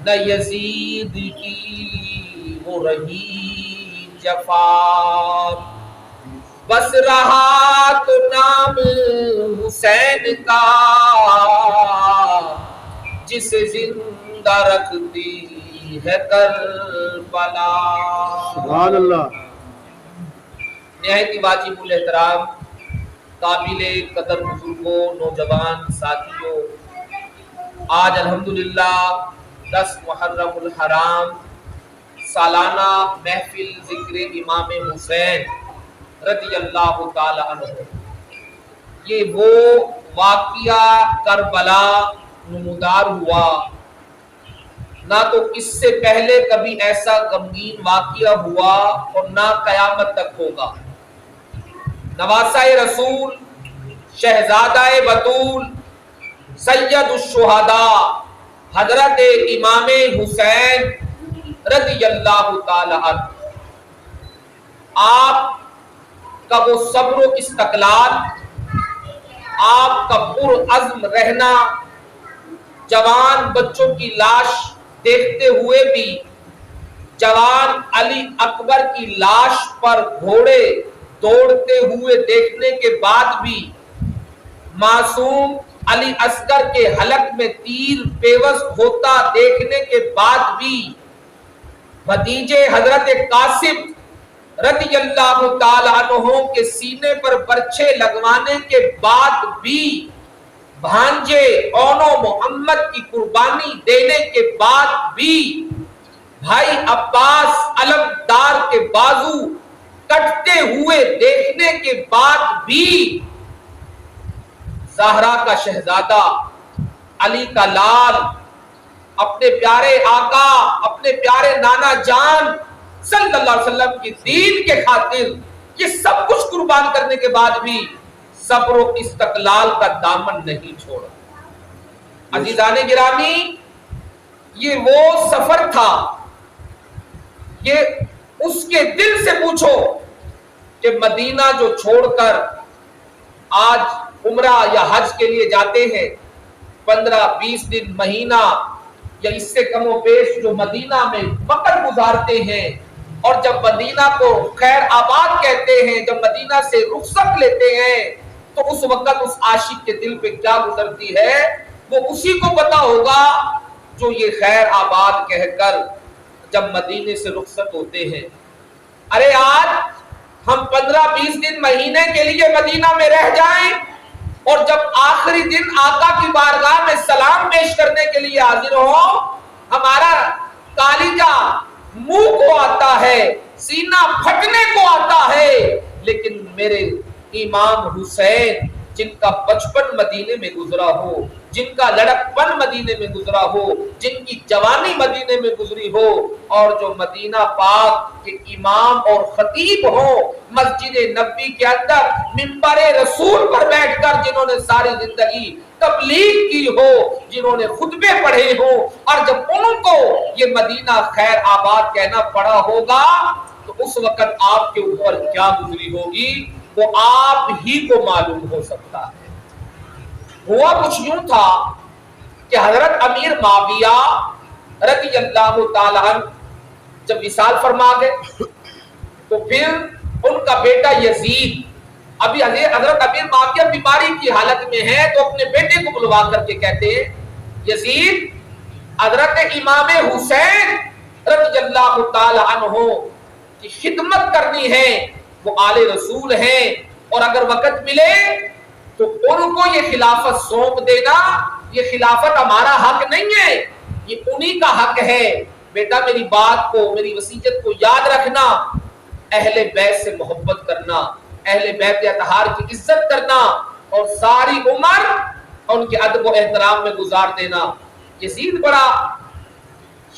نہ یزید کی وہ رہی جفا، بس رہا تو نام حسین کا جسے زندہ رکھتی ہے کربلا۔ سبحان اللہ۔ نہایت ہی واجب الاحترام قابل قدر بزرگوں، نوجوان ساتھیوں، آج الحمدللہ 10 محرم الحرام سالانہ محفل ذکر امام حسین رضی اللہ تعالی عنہ، یہ وہ واقعہ کربلا نمودار ہوا، نہ تو اس سے پہلے کبھی ایسا غمگین واقعہ ہوا اور نہ قیامت تک ہوگا۔ نواسہ رسول، شہزادہ بطول، سید الشہداء حضرت امام حسین رضی اللہ تعالی عنہ، آپ کا وہ صبر و استقلال، آپ کا پرعزم رہنا، جوان بچوں کی لاش دیکھتے ہوئے بھی، جوان علی اکبر کی لاش پر گھوڑے دوڑتے ہوئے دیکھنے کے بعد بھی، معصوم علی اصغر کے حلق میں تیر پیوست ہوتا دیکھنے کے بعد بھی، بھتیجے حضرت قاسم رضی اللہ تعالی عنہ کے سینے پر برچھے لگوانے کے بعد بھی، بھانجے اونو محمد کی قربانی دینے کے بعد بھی، بھائی عباس علمدار کے بازو کٹتے ہوئے دیکھنے کے بعد بھی، زہرا کا شہزادہ، علی کا لال، اپنے پیارے آقا، اپنے پیارے نانا جان صلی اللہ علیہ وسلم کی دین کے خاطر یہ سب کچھ قربان کرنے کے بعد بھی صبر و استقلال کا دامن نہیں چھوڑا۔ عزیزان گرامی، یہ وہ سفر تھا، یہ اس کے دل سے پوچھو کہ مدینہ جو چھوڑ کر آج عمرہ یا حج کے لیے جاتے ہیں، 15-20 دن، مہینہ یا اس سے کم و بیش جو مدینہ میں وقت گزارتے ہیں، اور جب مدینہ کو خیر آباد کہتے ہیں، جب مدینہ سے رخصت لیتے ہیں، تو اس وقت اس عاشق کے دل پہ کیا گزرتی ہے وہ اسی کو پتا ہوگا جو یہ خیر آباد کہہ کر جب مدینے سے رخصت ہوتے ہیں۔ ارے آج ہم 15-20 دن، مہینے کے لیے مدینہ میں رہ جائیں، اور جب آخری دن آقا کی بارگاہ میں سلام پیش کرنے کے لیے حاضر ہو، ہمارا کالیجہ منہ کو آتا ہے، سینہ پھٹنے کو آتا ہے، لیکن میرے امام حسین جن کا بچپن مدینے میں گزرا ہو، جن کا لڑکپن مدینے میں گزرا ہو، جن کی جوانی مدینے میں گزری ہو، اور جو مدینہ پاک کے امام اور خطیب ہو، مسجد نبوی کے اندر منبر رسول پر بیٹھ کر جنہوں نے ساری زندگی تبلیغ کی ہو، جنہوں نے خطبے پڑھے ہوں، اور جب ان کو یہ مدینہ خیر آباد کہنا پڑا ہوگا تو اس وقت آپ کے اوپر کیا گزری ہوگی وہ آپ ہی کو معلوم ہو سکتا ہے۔ ہوا کچھ یوں تھا کہ حضرت امیر معاویہ رضی اللہ تعالی عنہ جب وصال فرما گئے تو پھر ان کا بیٹا یزید، ابھی حضرت امیر معاویہ بیماری کی حالت میں ہے، تو اپنے بیٹے کو بلوا کر کے کہتے ہیں، یزید، حضرت امام حسین رضی اللہ تعالی عنہ کی خدمت کرنی ہے، وہ آل رسول ہیں، اور اگر وقت ملے تو ان کو یہ خلافت سونپ دینا، یہ خلافت ہمارا حق نہیں ہے، یہ انہی کا حق ہے۔ بیٹا میری بات کو، میری وصیت کو یاد رکھنا، اہل بیت سے محبت کرنا، اہل بیت اطہار کی عزت کرنا، اور ساری عمر ان کے ادب و احترام میں گزار دینا۔ یزید بڑا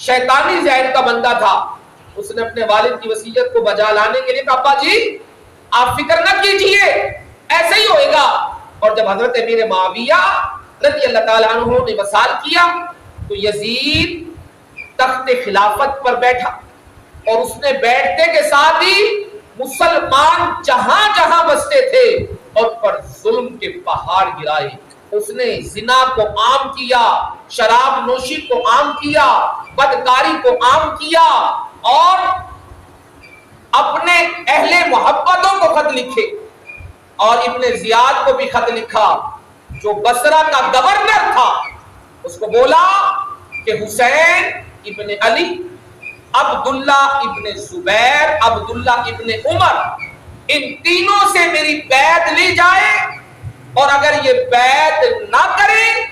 شیطانی ذہن کا بندہ تھا، اس نے اپنے والد کی وصیت کو بجا لانے کے لیے کہا، ابا جی آپ فکر نہ کیجئے، ایسے ہی ہوئے گا۔ اور جب حضرت امیر معاویہ رضی اللہ تعالیٰ عنہ نے وصال کیا تو یزید تخت خلافت پر بیٹھا، اور اس نے بیٹھنے کے ساتھ ہی مسلمان جہاں جہاں بستے تھے اور پر ظلم کے پہاڑ گرائے، اس نے زنا کو عام کیا، شراب نوشی کو عام کیا، بدکاری کو عام کیا، اور اپنے اہل محبتوں کو خط لکھے، اور ابن زیاد کو بھی خط لکھا جو بصرہ کا گورنر تھا، اس کو بولا کہ حسین ابن علی، عبداللہ ابن زبیر، عبداللہ ابن عمر، ان تینوں سے میری بیعت لی جائے، اور اگر یہ بیعت نہ کریں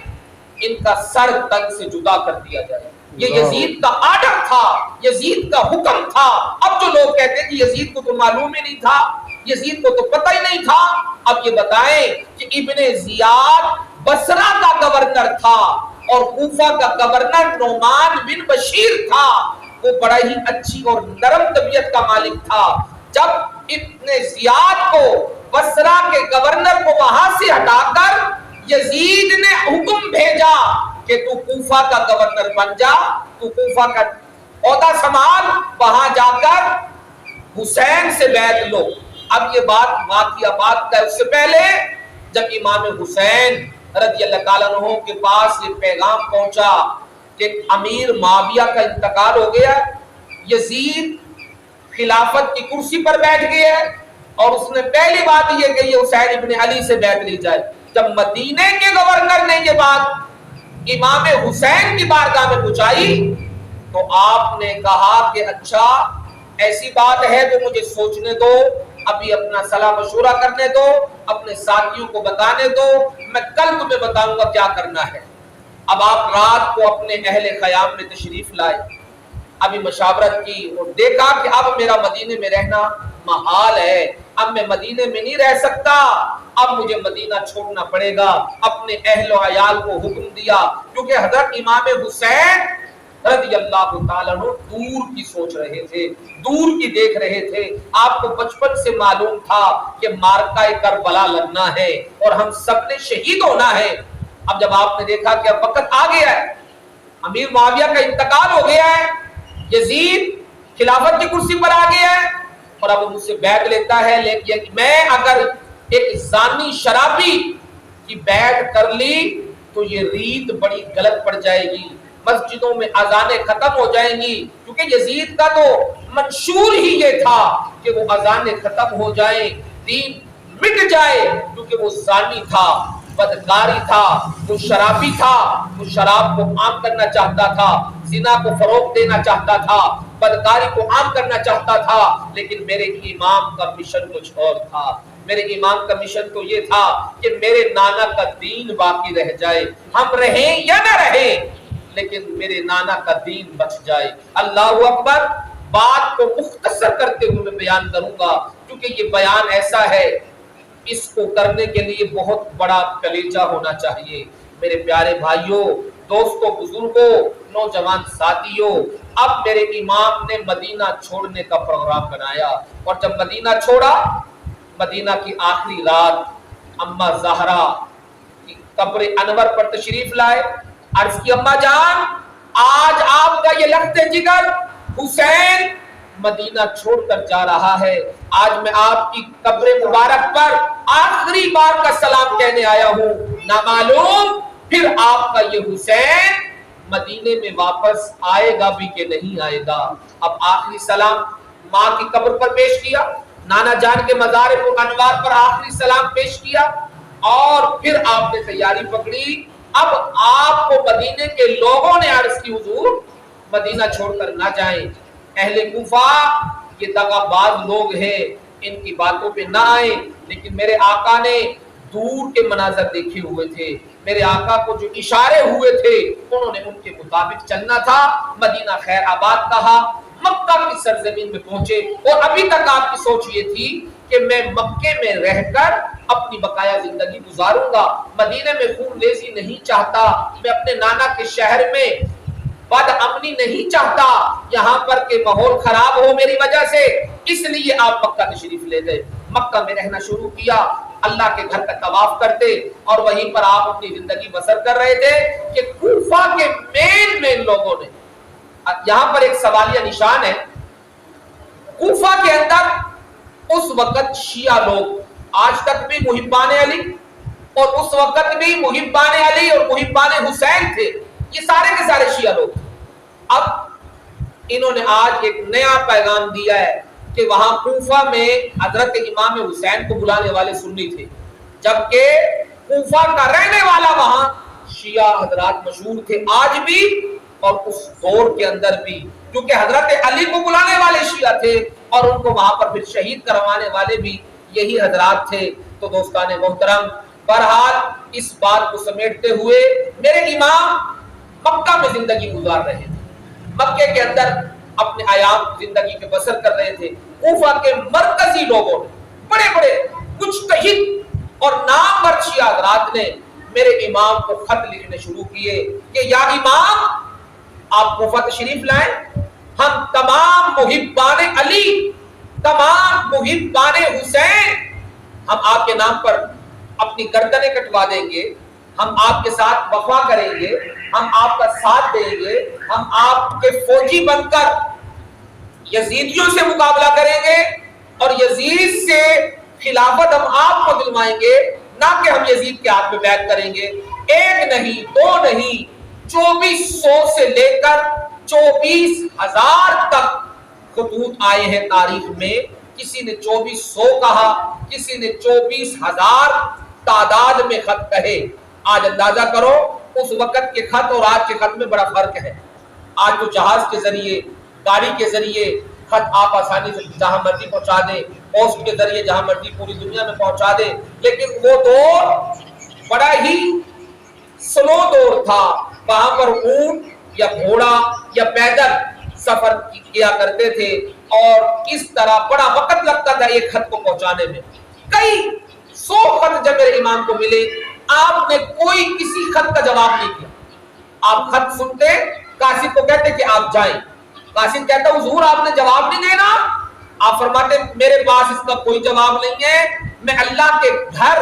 ان کا سر تن سے جدا کر دیا جائے۔ یہ یزید کا آرڈر تھا، یزید کا حکم تھا۔ اب جو لوگ کہتے ہیں کہ یزید کو تو معلوم ہی نہیں تھا، یزید کو تو پتہ ہی نہیں تھا، اب یہ بتائیں کہ ابن زیاد بصرہ کا گورنر تھا اور کوفہ کا گورنر نعمان بن بشیر تھا، وہ بڑا ہی اچھی اور نرم طبیعت کا مالک تھا۔ جب ابن زیاد کو بصرہ کے گورنر کو وہاں سے ہٹا کر یزید نے حکم بھیجا کہ تو کوفہ کا گورنر بن جا، تو کوفہ کا عہدہ سنبھال، وہاں جا کر حسین سے بیعت لو۔ اب یہ بات واقعہ بات کا اس سے پہلے جب امام حسین رضی اللہ تعالیٰ عنہ کے پاس یہ پیغام پہنچا کہ امیر معاویہ کا انتقال ہو گیا، یزید خلافت کی کرسی پر بیٹھ گیا ہے، اور اس نے پہلی بات یہ کہ یہ حسین ابن علی سے بیعت لی جائے۔ جب مدینے کے گورنر نے یہ بات امام حسین کی بارگاہ میں پہنچائی تو آپ نے کہا کہ اچھا ایسی بات ہے تو مجھے سوچنے دو، ابھی اپنا صلاح مشورہ کرنے دو، اپنے ساتھیوں کو بتانے دو، میں کل تمہیں بتاؤں گا کیا کرنا ہے۔ اب آپ رات کو اپنے اہل خیام میں تشریف لائے، ابھی مشاورت کی اور دیکھا کہ اب میرا مدینے میں رہنا محال ہے، اب میں مدینے میں نہیں رہ سکتا، اب مجھے مدینہ چھوڑنا پڑے گا۔ اپنے اہل و عیال کو حکم دیا، کیونکہ حضرت امام حسین رضی اللہ تعالیٰ عنہ دور کی سوچ رہے تھے، دور کی دیکھ رہے تھے۔ آپ کو بچپن سے معلوم تھا کہ مارکہ کربلا لگنا ہے اور ہم سب نے شہید ہونا ہے۔ اب جب آپ نے دیکھا کہ اب وقت آ گیا ہے، امیر معاویہ کا انتقال ہو گیا ہے، یزید خلافت کی کرسی پر آ گیا ہے، اور اب مجھ سے بیعت لیتا ہے، لیکن میں اگر ایک زانی شرابی کی بیعت کر لی تو یہ ریت بڑی غلط پڑ جائے گی، مسجدوں میں اذانیں ختم ہو جائیں گی، کیونکہ یزید کا تو منشور ہی یہ تھا کہ وہ اذانیں ختم ہو جائیں، دین مٹ جائے، کیونکہ وہ زانی تھا، بدکاری تھا، وہ شرابی تھا، وہ شراب کو عام کرنا چاہتا تھا، زنا کو فروغ دینا چاہتا تھا، بدکاری کو عام کرنا چاہتا تھا۔ لیکن میرے امام کا مشن کچھ اور تھا، میرے امام کا مشن تو یہ تھا کہ میرے نانا کا دین باقی رہ جائے، ہم رہیں یا نہ رہیں لیکن میرے نانا کا دین بچ جائے۔ اللہ اکبر۔ بات کو مختصر کرتے ہوئے میں بیان کروں گا کیونکہ یہ بیان ایسا ہے اس کو کرنے کے لیے بہت بڑا کلیجہ ہونا چاہیے۔ میرے پیارے بھائیوں، دوستوں، بزرگوں، نوجوان ساتھیوں، اب میرے امام نے مدینہ چھوڑنے کا پروگرام بنایا، اور جب مدینہ چھوڑا، مدینہ کی آخری رات اماں زہرا کی قبر انور پر تشریف لائے، عرض کی اماں جان آج آپ کا یہ لخت جگر حسین مدینہ چھوڑ کر جا رہا ہے، آج میں آپ کی قبر مبارک پر آخری بار کا سلام کہنے آیا ہوں، نہ معلوم پھر آپ کا یہ حسین مدینے میں واپس آئے گا بھی کہ نہیں آئے گا۔ اب آخری سلام ماں کی قبر پر پیش کیا، نانا جان کے مزار انوار پر آخری سلام پیش کیا، اور پھر آپ نے تیاری پکڑی۔ اب آپ کو مدینے کے لوگوں نے عرض کی حضور مدینہ چھوڑ کر نہ جائیں، اہل کوفہ یہ دغا باز لوگ ہیں، ان کی باتوں پہ نہ آئیں، لیکن میرے آقا نے دور کے مناظر دیکھے ہوئے تھے، میرے آقا کو جو اشارے ہوئے تھے انہوں نے ان کے مطابق چلنا تھا۔ مدینہ خیر آباد کہا، مکہ کی سرزمین میں پہنچے، اور ابھی تک آپ کی سوچ یہ تھی کہ میں مکے میں رہ کر اپنی بقایا زندگی گزاروں گا، مدینے میں خون ریزی نہیں چاہتا، میں اپنے نانا کے شہر میں بد امنی نہیں چاہتا، یہاں پر کہ ماحول خراب ہو میری وجہ سے، اس لیے آپ مکہ تشریف لے گئے، مکہ میں رہنا شروع کیا، اللہ کے گھر کا طواف کرتے اور وہیں پر آپ اپنی زندگی بسر کر رہے تھے کہ کوفہ کے مین لوگوں نے، یہاں پر ایک سوالیہ نشان ہے، کوفہ کے اندر اس وقت شیعہ لوگ، آج تک بھی محبان علی، اور اس وقت بھی محبان علی اور محبان حسین تھے، یہ سارے کے سارے شیعہ لوگ۔ اب انہوں نے آج ایک نیا پیغام دیا ہے کہ وہاں کوفہ میں حضرت امام حسین کو بلانے والے سنی تھے، جبکہ کوفہ کا رہنے والا وہاں شیعہ حضرات مشہور تھے آج بھی اور اس دور کے اندر بھی، کیونکہ حضرت علی کو بلانے والے شیعہ تھے اور ان کو وہاں پر پھر شہید کروانے والے بھی یہی حضرات تھے۔ تو دوستان محترم، بہرحال اس بات کو سمیٹتے ہوئے میرے امام مکہ میں زندگی گزار رہے تھے، مکے کے اندر اپنے ایام زندگی کے بسر کر رہے تھے۔ کوفہ کے مرکزی لوگوں نے، بڑے بڑے مجتہد اور نامور شیعہ حضرات نے میرے امام کو خط لکھنے شروع کیے کہ یا امام، آپ کوفہ تشریف لائیں، ہم تمام محبان علی، تمام محبان حسین، ہم آپ کے نام پر اپنی گردنیں کٹوا دیں گے، ہم آپ کے ساتھ وفا کریں گے، ہم آپ کا ساتھ دیں گے، ہم آپ کے فوجی بن کر یزیدیوں سے مقابلہ کریں گے اور یزید سے خلافت ہم آپ کو دلوائیں گے، نہ کہ ہم یزید کے ہاتھ میں بیعت کریں گے۔ ایک نہیں، دو نہیں، 2400 سے لے کر 24,000 تک خطوط آئے ہیں تاریخ میں، کسی نے 2400 کہا، کسی نے 24,000 تعداد میں خط کہے۔ آج اندازہ کرو اس وقت کے خط اور آج کے خط میں بڑا فرق ہے۔ آج تو جہاز کے ذریعے، گاڑی کے ذریعے خط آپ آسانی سے جہاں مرضی پہنچا دیں، پوسٹ کے ذریعے جہاں مرضی پوری دنیا میں پہنچا دیں، لیکن وہ دور بڑا ہی سلو دور تھا۔ وہاں پر اونٹ یا گھوڑا یا پیدل سفر کیا کرتے تھے اور اس طرح بڑا وقت لگتا تھا ایک خط کو پہنچانے میں۔ کئی 100 خط جب میرے امام کو ملے، آپ نے کوئی کسی خط کا جواب نہیں دیا۔ آپ خط سنتے، قاصد کو کہتے کہ آپ جائیں، قاصد کہتا حضور آپ نے جواب نہیں دینا؟ آپ فرماتے میرے پاس اس کا کوئی جواب نہیں ہے، میں اللہ کے گھر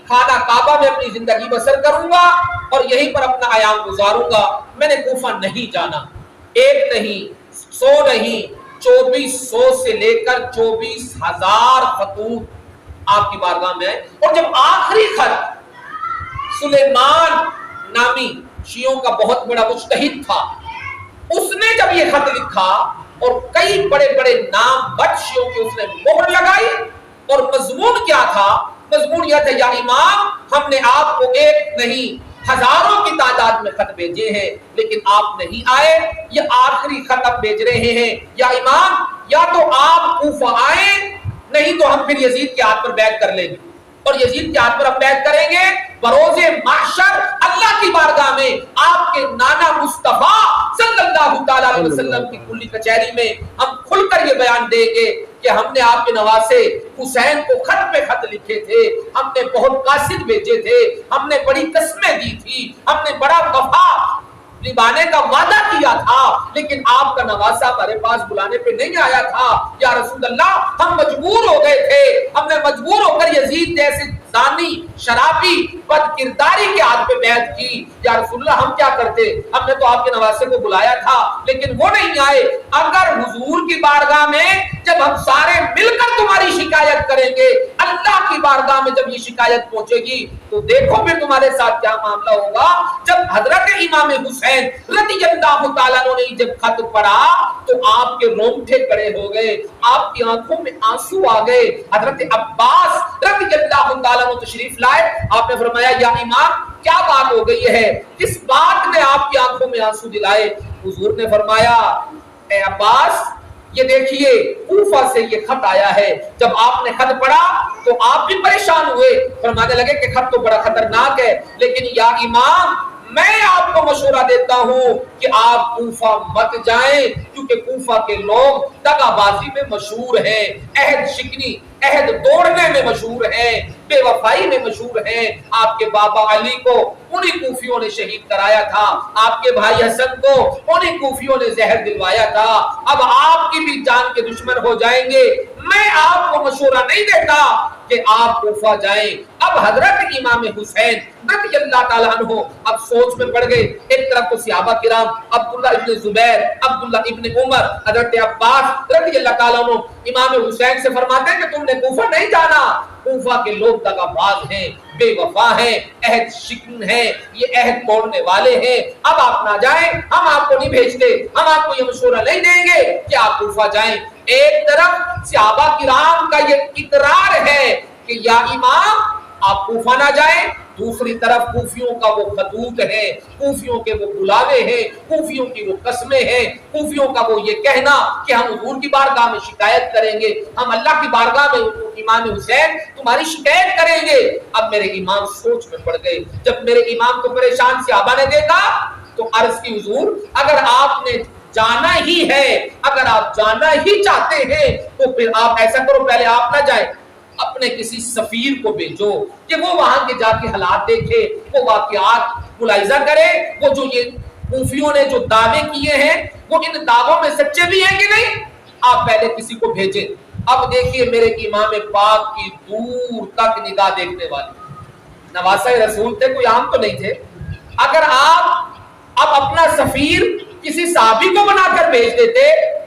خانہ کعبہ میں اپنی زندگی بسر کروں گا اور یہیں پر اپنا ایام گزاروں گا، میں نے کوفہ نہیں جانا۔ ایک نہیں، 100 نہیں، 2400 سے لے کر 24,000 خطوط آپ کی بارگاہ میں ہے۔ اور جب آخری خط سلیمان نامی شیعوں کا بہت بڑا مجتہد تھا، اس نے جب یہ خط لکھا اور کئی بڑے بڑے نام بد شیعوں کی اس نے مہر لگائی، اور مضمون کیا تھا؟ مضمون یہ تھا یا امام، ہم نے آپ کو ایک نہیں ہزاروں کی تعداد میں خط بھیجے ہیں لیکن آپ نہیں آئے، یہ آخری خط اب بھیج رہے ہیں، یا امام یا تو آپ کوفہ آئیں، نہیں تو ہم پھر یزید کے ہاتھ پر بیعت کر لیں گے، اور یزید کے ہاتھ پر ہم بیعت کریں گے بروز محشر اللہ کی بارگاہ میں آپ کے نانا مصطفیٰ صلی اللہ تعالیٰ علیہ وسلم کی کلی کچہری میں ہم کھل کر یہ بیان دیں گے کہ ہم نے آپ کے نواسے حسین کو خط پہ خط لکھے تھے، ہم نے بہت قاصد بھیجے تھے، ہم نے بڑی قسمیں دی تھی، ہم نے بڑا وفا نبھانے کا وعدہ کیا تھا، لیکن آپ کا نواسا ہمارے پاس بلانے پہ نہیں آیا تھا۔ یا رسول اللہ، ہم مجبور ہو گئے تھے، ہم نے مجبور ہو کر یزید جیسے زانی، شرابی، بد کرداری کے ہاتھ پہ بیعت کی۔ یا رسول اللہ، ہم کیا کرتے؟ ہم نے تو آپ کے نواسے کو بلایا تھا لیکن وہ نہیں آئے۔ اگر حضور کی بارگاہ میں جب ہم سارے مل کر تمہاری شکایت کریں گے، اللہ کی بارگاہ میں جب یہ شکایت پہنچے گی تو دیکھو پھر تمہارے ساتھ کیا معاملہ ہوگا۔ جب حضرت امام حسین رضی اللہ تعالیٰ عنہ نے جب خط پڑھا تو آپ کے رونگٹے کھڑے ہو گئے، آپ کی آنکھوں میں آنسو آ گئے۔ حضرت عباس رضی اللہ تعالیٰ عنہ تشریف لائے، آپ نے فرمایا یا امام کیا بات ہو گئی ہے، کس بات نے آپ کی آنکھوں میں آنسو دلائے؟ حضور نے فرمایا اے عباس، یہ دیکھیے کوفہ سے یہ خط آیا ہے۔ جب آپ نے خط پڑھا تو آپ بھی پریشان ہوئے، فرمانے لگے کہ خط تو بڑا خطرناک ہے، لیکن یا امام میں آپ کو مشورہ دیتا ہوں کہ آپ کوفہ مت جائیں، کیونکہ کوفہ کے لوگ دغا بازی میں مشہور ہیں، عہد شکنی، عہد توڑنے میں مشہور ہیں، بے وفائی میں مشہور ہیں۔ آپ کے بابا علی کو انہی کوفیوں نے شہید کرایا تھا، آپ کے بھائی حسن کو انہی کوفیوں نے زہر دلوایا تھا، اب آپ کی بھی جان کے دشمن ہو جائیں گے۔ میں آپ کو مشورہ نہیں دیتا کہ آپ کوفہ جائیں۔ اب حضرت امام حسین رضی اللہ تعالیٰ عنہ اب سوچ میں پڑ گئے، ایک طرف تو صحابہ کرام عبداللہ ابن زبیر، عبداللہ ابن عمر، حضرت عباس رضی اللہ تعالیٰ عنہ امام حسین سے فرماتے ہیں کہ تم نے کوفہ نہیں جانا، کوفہ کے لوگ دغاباز ہیں، بے وفا ہیں، عہد شکن ہیں، یہ عہد توڑنے والے ہیں، اب آپ نہ جائیں، ہم آپ کو نہیں بھیجتے، ہم آپ کو یہ مشورہ نہیں دیں گے کہ آپ کوفہ جائیں۔ ایک طرف صحابہ کرام کا یہ اقرار ہے کہ یا امام آپ کوفہ نہ جائیں، دوسری طرف کوفیوں کا وہ خطوط ہے، کوفیوں کے وہ بلاوے ہیں، کوفیوں کی وہ قسمیں ہیں، کوفیوں کا وہ یہ کہنا کہ ہم حضور کی بارگاہ میں شکایت کریں گے، ہم اللہ کی بارگاہ میں امام حسین تمہاری شکایت کریں گے۔ اب میرے امام سوچ میں پڑ گئے، جب میرے امام کو پریشان صحابہ نے دیکھا تو عرض کی حضور اگر آپ نے جانا ہی ہے، اگر آپ جانا ہی چاہتے ہیں تو پھر آپ ایسا کرو، پہلے آپ نہ جائیں، اپنے کسی سفیر کو بھیجو کہ وہ وہاں کے جا کے حالات دیکھے، وہ واقعات ملاحظہ کرے، وہ جو یہ کوفیوں نے جو دعوے کیے ہیں وہ ان دعووں میں سچے بھی ہیں کہ نہیں، آپ پہلے کسی کو بھیجیں۔ اب دیکھیے میرے امام پاک کی دور تک نگاہ دیکھنے والی، نواسہ رسول تھے، کوئی عام تو نہیں تھے، اگر آپ اب اپنا سفیر کسی صحابی کو بنا کر بھیج دیتے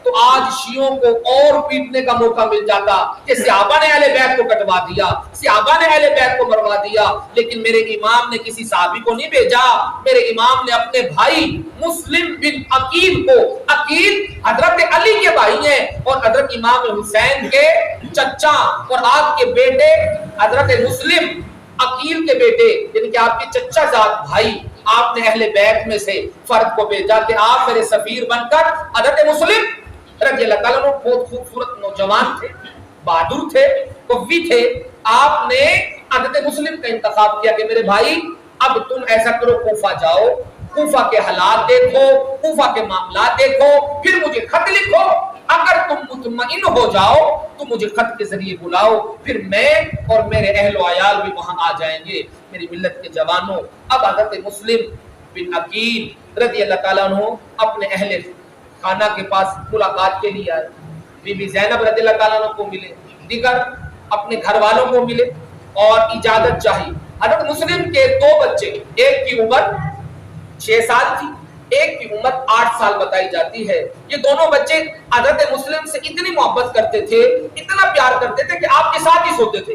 تو آج شیعوں کو اور پیٹنے کا موقع مل جاتا کہ صحابہ نے اہل بیت کو کٹوا دیا، صحابہ نے اہل بیت کو مروا دیا، لیکن میرے امام نے کسی صحابی کو نہیں بھیجا، میرے امام نے اپنے بھائی مسلم بن عقیل کو، عقیل حضرت علی کے بھائی ہیں اور حضرت امام حسین کے چچا، اور آپ کے بیٹے حضرت مسلم عقیل کے بیٹے یعنی کہ آپ کے چچا زاد بھائی، آپ نے اہل بیت میں سے فرد کو بھیجا کہ آپ میرے سفیر بن کر، حضرت مسلم رضی اللہ تعالیٰ عنہ بہت خوبصورت نوجوان تھے، بہادر تھے، قوی تھے، آپ نے حضرت مسلم کا انتخاب کیا کہ میرے بھائی اب تم ایسا کرو، کوفہ جاؤ، کوفہ کے حالات دیکھو، کوفہ کے معاملات دیکھو، پھر مجھے خط لکھو، اگر تم مطمئن ہو جاؤ تو مجھے خط کے ذریعے بلاؤ، پھر میں اور میرے اہل و عیال بھی وہاں آ جائیں گے۔ میری ملت کے جوانوں، اب حضرت مسلم بن عقیل رضی اللہ تعالیٰ عنہ اپنے اہل خانہ کے پاس ملاقات کے لیے آئے، بی بی زینب رضی اللہ تعالیٰ عنہ کو ملے، دیگر اپنے گھر والوں کو ملے اور اجازت چاہی۔ حضرت مسلم کے دو بچے، ایک کی عمر 6 سال تھی، ایک کی عمر 8 سال بتائی جاتی ہے، یہ دونوں بچے حضرت مسلم سے اتنی محبت کرتے تھے، اتنا پیار کرتے تھے کہ آپ کے ساتھ ہی سوتے تھے۔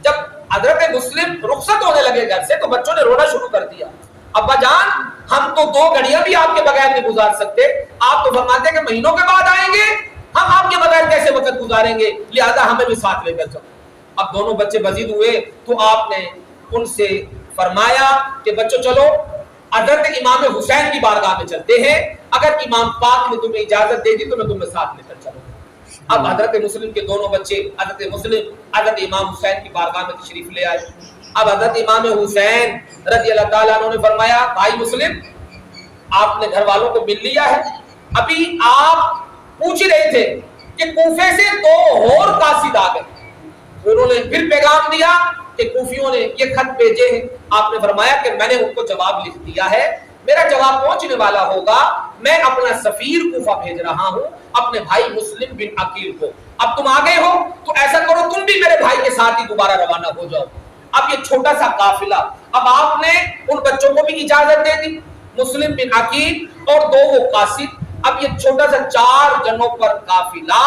جب حضرت مسلم رخصت ہونے لگے گھر سے تو بچوں نے رونا شروع کر دیا، ابا جان ہم تو 2 گھڑیاں بھی آپ کے بغیر نہیں گزار سکتے، آپ تو فرماتے کہ مہینوں کے بعد آئیں گے، ہم آپ کے بغیر کیسے وقت گزاریں گے، لہذا ہمیں بھی ساتھ لے کر چلو۔ اب دونوں بچے بزید ہوئے تو آپ نے ان سے فرمایا کہ بچوں چلو حضرت امام حسین کی بارگاہ میں چلتے ہیں، اگر امام پاک نے تمہیں اجازت دے دی تو میں تمہیں ساتھ لے کر چلوں۔ اب حضرت مسلم کے دونوں بچے حضرت مسلم حضرت امام حسین کی بارگاہ میں تشریف لے آئے۔ اب حضرت امام حسین رضی اللہ تعالیٰ عنہ نے فرمایا بھائی مسلم آپ نے گھر والوں کو مل لیا ہے، ابھی آپ پوچھ رہے تھے کہ کوفے سے 2 اور قاصد آ گئے، انہوں نے پھر پیغام دیا کہ کوفیوں نے یہ خط بھیجے ہیں، آپ نے فرمایا کہ میں نے ان کو جواب لکھ دیا ہے، میرا جواب پہنچنے والا ہوگا، میں اپنا سفیر کوفہ بھیج رہا ہوں اپنے بھائی مسلم بن عقیل کو، اب تم آ گئے ہو تو ایسا کرو تم بھی میرے بھائی کے ساتھ ہی دوبارہ روانہ ہو جاؤ۔ اب یہ چھوٹا سا قافلہ، اب آپ نے ان بچوں کو بھی اجازت دے دی، مسلم بن عقیل اور 2 وہ قاصد، اب یہ چھوٹا سا 4 جنوں پر قافلہ،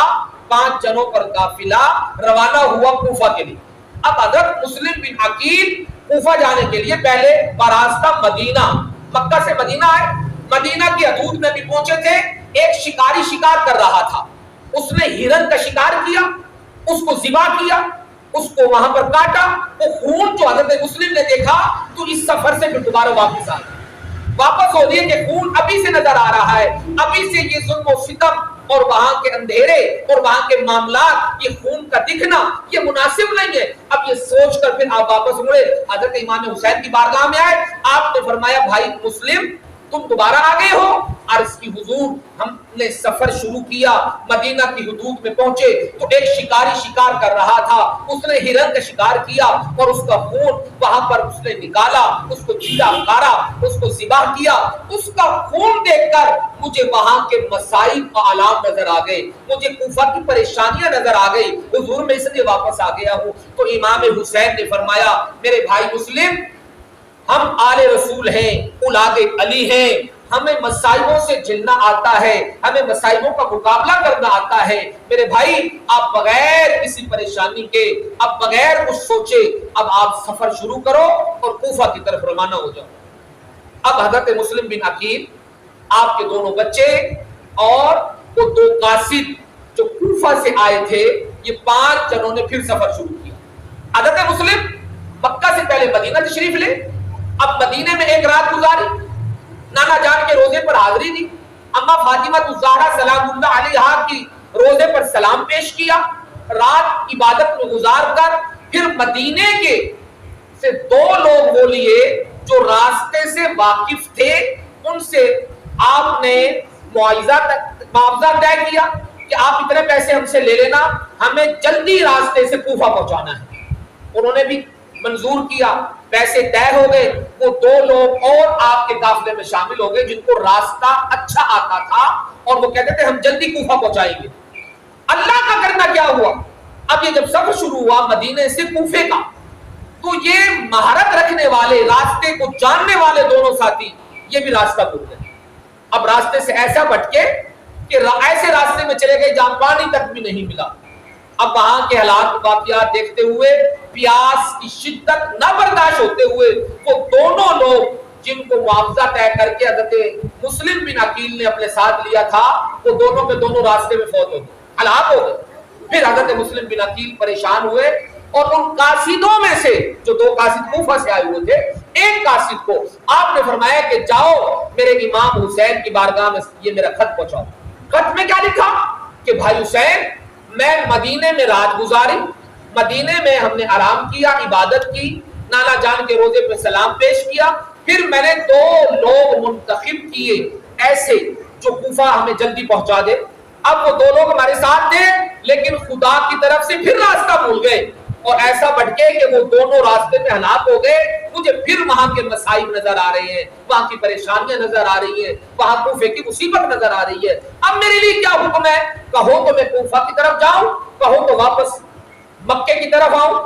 5 جنوں پر قافلہ روانہ ہوا کوفہ کے لیے۔ اب حضرت مسلم بن عقیل کوفہ جانے کے لیے پہلے براستہ مدینہ، مکہ سے مدینہ آئے، مدینہ کی حدود میں بھی پہنچے تھے، ایک شکاری شکار کر رہا تھا، اس نے ہرن کا شکار کیا، اس کو ذبح کیا، اس کو وہاں پر کاٹا، وہ خون جو حضرت مسلم نے دیکھا تو اس سفر سے پھر دوبارہ واپس آئے، واپس ہو رہی ہے کہ خون ابھی سے نظر آ رہا ہے، ابھی سے یہ ظلم و ستم اور وہاں کے اندھیرے اور وہاں کے معاملات، یہ خون کا دکھنا یہ مناسب نہیں ہے۔ اب یہ سوچ کر پھر آپ واپس مڑے، حضرت امام حسین کی بارگاہ میں آئے، آپ نے فرمایا بھائی مسلم تم دوبارہ آ گئے ہو؟ عرض کی حضور ہم نے سفر شروع کیا، مدینہ کی حدود میں پہنچے تو ایک شکاری شکار کر رہا تھا، اس نے ہرن کا شکار کیا اور اس کا خون وہاں پر اس نے نکالا، اس کو چیرا کارا، اس کو ذبح کیا، اس کا خون دیکھ کر مجھے وہاں کے مصائب و آلام نظر آ گئے، مجھے کوفہ کی پریشانیاں نظر آ گئی، حضور میں اس لیے واپس آ گیا ہوں۔ تو امام حسین نے فرمایا میرے بھائی مسلم ہم آل رسول ہیں، اولاد علی ہیں، ہمیں مصائبوں سے جھلنا آتا ہے، ہمیں مصائبوں کا مقابلہ کرنا آتا ہے۔ میرے بھائی آپ بغیر کسی پریشانی کے، اب بغیر کچھ سوچے اب آپ سفر شروع کرو اور کوفہ کی طرف روانہ ہو جاؤ۔ اب حضرت مسلم بن عقیل، آپ کے دونوں بچے اور وہ 2 قاصد جو کوفہ سے آئے تھے، یہ 5 جنوں نے پھر سفر شروع کیا۔ حضرت مسلم مکہ سے پہلے مدینہ تشریف لے، اب مدینے میں ایک رات گزاری، نانا جان کے روزے پر حاضری دی، اما فاطمہ الزہرا سلام اللہ علیہا کی روزے پر سلام پیش کیا، رات عبادت میں گزار کر پھر مدینے کے سے 2 لوگ وہ لیے جو راستے سے واقف تھے، ان سے آپ نے معاوضہ طے کیا کہ آپ اتنے پیسے ہم سے لے لینا، ہمیں جلدی راستے سے کوفہ پہنچانا ہے۔ انہوں نے بھی منظور کیا، پیسے طے ہو گئے، وہ 2 لوگ اور آپ کے قافلے میں شامل ہو گئے جن کو راستہ اچھا آتا تھا اور وہ کہتے تھے ہم جلدی کوفہ پہنچائیں گے۔ اللہ کا کرنا کیا ہوا، اب یہ جب سفر شروع ہوا مدینے سے کوفے کا، تو یہ مہارت رکھنے والے، راستے کو جاننے والے دونوں ساتھی یہ بھی راستہ بھول گئے۔ اب راستے سے ایسا بھٹکے کہ ایسے راستے میں چلے گئے جہاں پانی تک بھی نہیں ملا۔ اب وہاں کے حالات واقعات دیکھتے ہوئے، پیاس کی شدت نہ برداشت ہوتے ہوئے، وہ دونوں لوگ جن کو معاوضہ طے کر کے حضرت مسلم بن عقیل نے اپنے ساتھ لیا تھا، وہ دونوں کے دونوں راستے میں فوت ہو گئے، ہلاک ہو گئے۔ پھر حضرت مسلم بن عقیل پریشان ہوئے اور ان قاصدوں میں سے جو 2 قاصد کوفہ سے آئے ہوئے تھے، ایک قاصد کو آپ نے فرمایا کہ جاؤ میرے امام حسین کی بارگاہ میں یہ میرا خط پہنچاؤ۔ خط میں کیا لکھا کہ بھائی حسین، میں مدینے میں رات گزاری، مدینے میں ہم نے آرام کیا، عبادت کی، نانا جان کے روزے پہ سلام پیش کیا، پھر میں نے 2 لوگ منتخب کیے ایسے جو کوفہ ہمیں جلدی پہنچا دے۔ اب وہ 2 لوگ ہمارے ساتھ تھے لیکن خدا کی طرف سے پھر راستہ بھول گئے اور ایسا بھٹکے کہ وہ دونوں راستے میں ہلاک ہو گئے۔ مجھے پھر وہاں کے مسائل نظر آ رہے ہیں، وہاں کی پریشانیاں نظر آ رہی ہیں، وہاں کوفے کی مصیبت نظر آ رہی ہے۔ اب میرے لیے کیا حکم ہے، کہو تو میں کوفہ کی طرف جاؤں، کہو تو واپس مکے کی طرف آؤں۔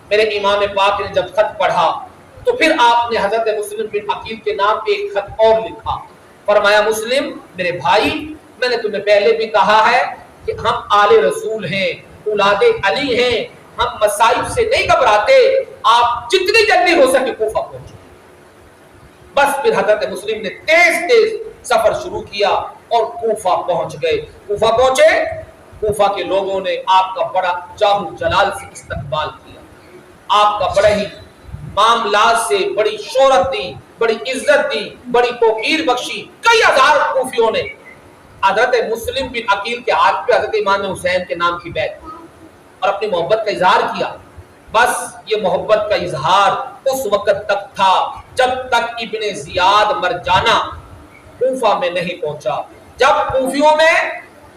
میرے امام پاک نے جب خط پڑھا تو پھر آپ نے حضرت مسلم بن عقیل کے نام پہ ایک خط اور لکھا، فرمایا مسلم میرے بھائی، میں نے تمہیں پہلے بھی کہا ہے کہ ہم آل رسول ہیں، اولاد علی ہیں، ہم مصائب سے نہیں گھبراتے، آپ جتنی جلدی ہو سکے کوفہ پہنچو۔ بس پھر حضرت مسلم نے تیز سفر شروع کیا اور کوفہ پہنچ گئے۔ کوفہ پہنچے، کوفہ کے لوگوں نے آپ کا بڑا جاہ جلال سے استقبال کیا، آپ کا بڑے ہی معاملات سے بڑی شہرت دی، بڑی عزت دی، بڑی توقیر بخشی۔ کئی ہزار کوفیوں نے حضرت مسلم بن عقیل کے ہاتھ پہ حضرت امام حسین کے نام کی بیعت کی اور اپنی محبت کا اظہار کیا۔ بس یہ محبت کا اظہار اس وقت تک تھا جب تک ابن زیاد مرجانہ کوفہ میں نہیں پہنچا۔ جب کوفیوں میں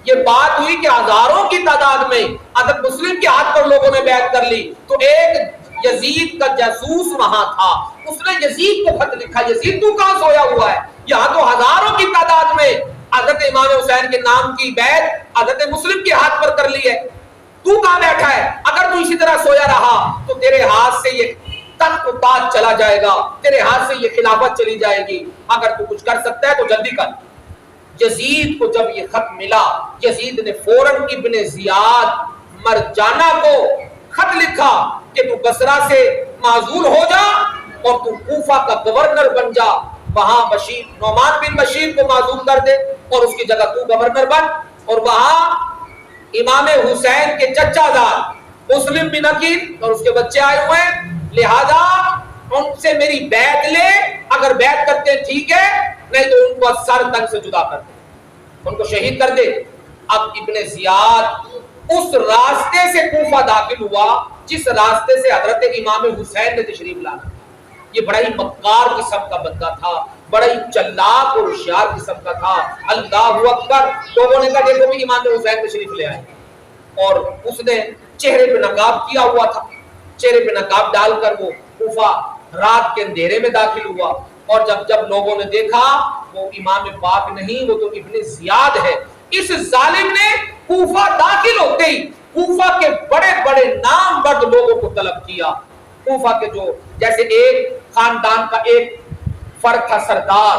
یہ بات ہوئی کہ ہزاروں کی تعداد میں حضرت مسلم کے ہاتھ پر لوگوں نے بیعت کر لی، تو ایک یزید کا جاسوس وہاں تھا، اس نے یزید کو خط لکھا، یزید تو کہاں سویا ہوا ہے، یہاں تو ہزاروں کی تعداد میں حضرت امام حسین کے نام کی بیعت حضرت مسلم کے ہاتھ پر کر لی ہے، تو کہاں بیٹھا ہے؟ اگر تو اسی طرح سویا رہا تو تیرے ہاتھ سے یہ تخت و تاج چلا جائے گا، تیرے ہاتھ سے یہ خلافت چلی جائے گی، اگر تو کچھ کر سکتا ہے تو جلدی کر۔ یزید کو جب یہ خط ملا، یزید نے فوراً ابن زیاد مرجانہ کو خط لکھا کہ تو بصرہ سے معزول ہو جا اور تو کوفہ کا گورنر بن جا، وہاں نعمان بن بشیر کو معزول کر دے اور اس کی جگہ تو گورنر بن، اور وہاں امام حسین کے چچا زاد مسلم بن عقیل اور اس کے بچے آئے ہوئے ہیں، لہذا ان سے میری بیعت لے، اگر بیعت کرتے ہیں ٹھیک ہے، نہیں تو ان کو سر تن سے جدا کر دے، ان کو شہید کر دے۔ اب ابن زیاد اس راستے سے کوفہ داخل ہوا جس راستے سے حضرت امام حسین نے تشریف لانا۔ یہ بڑا ہی مکار قسم کا بندہ تھا، بڑا ہی چلاک اور ہوشیار قسم کا تھا۔ اللہ اکبر، لوگوں نے کہا دیکھو بھی امام حسین تشریف لے آئے، اور اس نے چہرے پہ نقاب کیا ہوا تھا، چہرے پہ نقاب ڈال کر وہ کوفہ رات کے اندھیرے میں داخل ہوا، اور جب لوگوں نے دیکھا وہ امام پاک نہیں، وہ تو ابن زیاد ہے۔ اس ظالم نے کوفہ داخل ہوتے ہی کوفہ کے بڑے بڑے نام برد لوگوں کو طلب کیا۔ کوفہ کے جو جیسے ایک خاندان کا ایک فرد تھا سردار،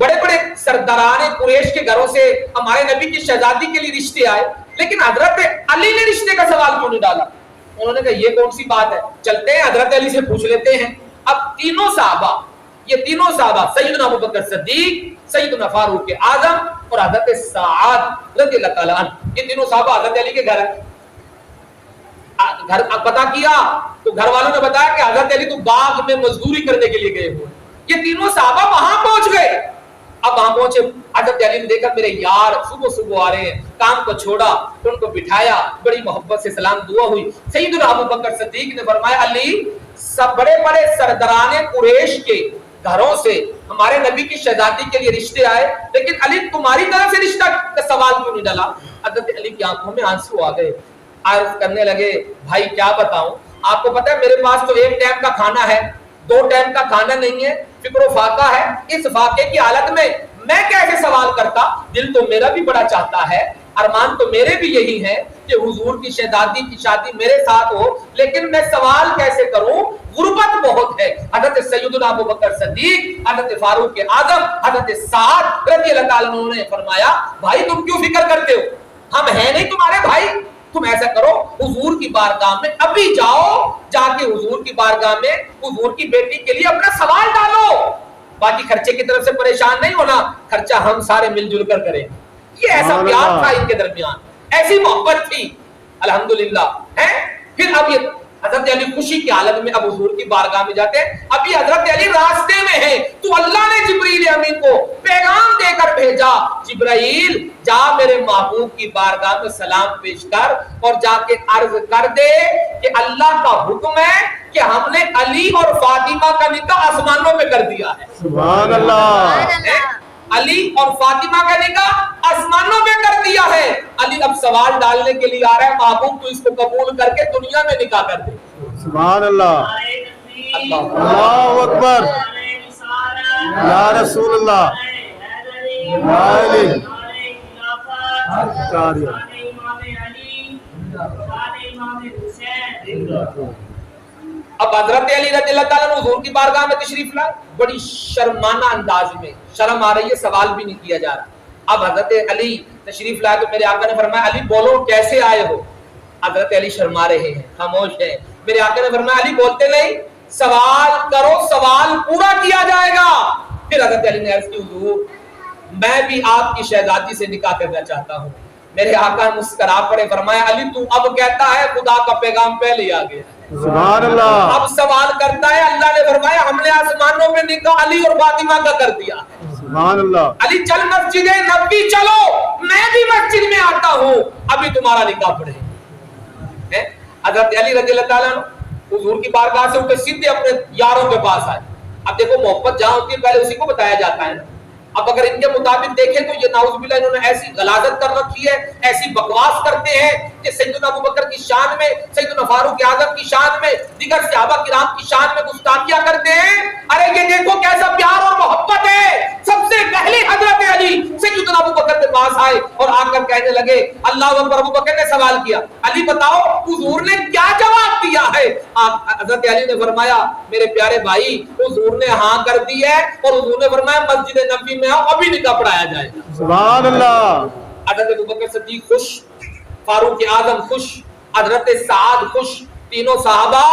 بڑے بڑے سرداران قریش کے گھروں سے ہمارے نبی کی شہزادی کے لیے رشتے آئے، لیکن حضرت علی نے رشتے کا سوال کیوں نہیں ڈالا؟ انہوں نے کہا یہ کون سی بات ہے، چلتے ہیں حضرت علی سے پوچھ لیتے ہیں۔ اب تینوں صحابہ، یہ تینوں صحابہ سیدنا ابوبکر صدیق، سیدنا فاروق اعظم اور حضرت سعد رضی اللہ تعالیٰ عنہ، یہ تینوں صحابہ حضرت علی کے گھر ہیں۔ گھر پتہ کیا تو گھر والوں نے بتایا کہ حضرت علی تو باغ میں مزدوری کرنے کے لیے گئے ہوئے۔ یہ تینوں صحابہ وہاں پہنچ گئے۔ اب وہاں پہنچے، حضرت علی نے دیکھا میرے یار صبح صبح آ رہے ہیں، کام کو چھوڑا، ان کو بٹھایا، بڑی محبت سے سلام دعا ہوئی۔ سیدنا ابوبکر صدیق نے فرمایا علی، سب بڑے بڑے سرداران قریش کے گھروں سے ہمارے نبی کی شہزادی کے لیے رشتے آئے، لیکن علی تمہاری طرف سے رشتہ کا سوال کیوں نہیں ڈالا؟ حضرت علی کی آنکھوں میں آنسو آ گئے، عرض کرنے لگے بھائی کیا بتاؤں، آپ کو پتہ ہے میرے پاس تو ایک ٹائم کا کھانا ہے، 2 ٹائم کا کھانا نہیں ہے، فکر و فاقہ ہے، اس فاقے کی حالت میں میں کیسے سوال کرتا؟ دل تو میرا بھی بڑا چاہتا ہے، ارمان تو میرے بھی یہی ہے کہ حضور کی شہزادی کی شادی میرے ساتھ ہو، لیکن میں سوال کیسے کروں؟ غربت بہت ہے۔ حضرت سیدنا ابوبکر صدیق، حضرت فاروق اعظم، حضرت سعد رضی اللہ تعالیٰ عنہ نے فرمایا بھائی تم کیوں فکر کرتے ہو، ہم ہیں نہیں تمہارے بھائی؟ تم ایسا کرو حضور کی بارگاہ میں ابھی جاؤ، جا کے حضور کی بارگاہ میں حضور کی بیٹی کے لیے اپنا سوال ڈالو، باقی خرچے کی طرف سے پریشان نہیں ہونا، خرچہ ہم سارے مل جل کر کریں۔ یہ ایسا پیار تھا ان کے درمیان، ایسی محبت تھی الحمدللہ ہے۔ پھر اب یہ حضرت علی خوشی کی حالت میں اب حضور کی بارگاہ میں جاتے ہیں، ابھی حضرت علی راستے میں ہیں تو اللہ نے جبرائیل امین کو پیغام دے کر بھیجا، جبرائیل جا میرے محبوب کی بارگاہ میں سلام پیش کر اور جا کے عرض کر دے کہ اللہ کا حکم ہے کہ ہم نے علی اور فاطمہ کا نکاح آسمانوں میں کر دیا ہے۔ سبحان اللہ، علی اور فاطمہ کا نکاح آسمانوں میں کر دیا ہے۔ علی اب سوال ڈالنے کے لیے آ رہا ہے محبوب تو اس کو قبول کر کے دنیا میں نکاح کر دے۔ سبحان اللہ، اللہ اکبر، یا رسول اللہ، اب حضرت علی رضی اللہ تعالیٰ عنہ حضور کی بارگاہ میں تشریف لائے، بڑی شرمانہ انداز میں، شرم آ رہی ہے، سوال بھی نہیں کیا جا رہا۔ اب حضرت علی تشریف لائے تو میرے آقا نے فرمایا علی بولو کیسے آئے ہو؟ حضرت علی شرما رہے ہیں، خاموش ہیں۔ میرے آقا نے فرمایا علی بولتے نہیں، سوال کرو، سوال پورا کیا جائے گا۔ پھر حضرت علی نے عرض کی حضور میں بھی آپ کی شہزادی سے نکاح کرنا چاہتا ہوں۔ میرے آقا مسکرا پڑے، فرمایا علی تو اب کہتا ہے خدا کا پیغام پہلے ہی آ گیا۔ سبحان اللہ، اب سوال کرتا ہے، اللہ نے فرمایا ہم نے آسمانوں میں نکاح علی اور فاطمہ کا کر دیا۔ سبحان اللہ، علی چل مسجد نبوی چلو، میں بھی مسجد میں آتا ہوں، ابھی تمہارا نکاح پڑھے۔ حضرت علی رضی اللہ تعالیٰ عنہ حضور کی بارگاہ سے اٹھے، سیدھے اپنے یاروں کے پاس آئے۔ اب دیکھو محبت جہاں ہوتی ہے پہلے اسی کو بتایا جاتا ہے۔ اب اگر ان کے مطابق دیکھیں تو یہ نعوذ باللہ انہوں نے ایسی غلاظت کر رکھی ہے، ایسی بکواس کرتے ہیں کہ سیدنا ابوبکر کی شان میں، سیدنا فاروق اعظم کی شان میں، دیگر صحابہ کرام کی شان میں گستاخیاں کرتے ہیں۔ ارے یہ دیکھو کیسا پیار اور محبت ہے۔ سب سے پہلے حضرت علی سیدنا ابوبکر کے پاس آئے اور آ کر کہنے لگے اللہ اکبر۔ ابوبکر نے سوال کیا علی بتاؤ حضور نے کیا جواب دیا ہے؟ حضرت علی نے فرمایا میرے پیارے بھائی حضور نے ہاں کر دی ہے اور حضور نے فرمایا مسجد نبوی میں آؤ، ابھی نکاح پڑھایا جائے گا۔ سبحان اللہ، حضرت ابوبکر صدیق خوش، فاروق اعظم خوش، حضرت سعد خوش، تینوں صحابہ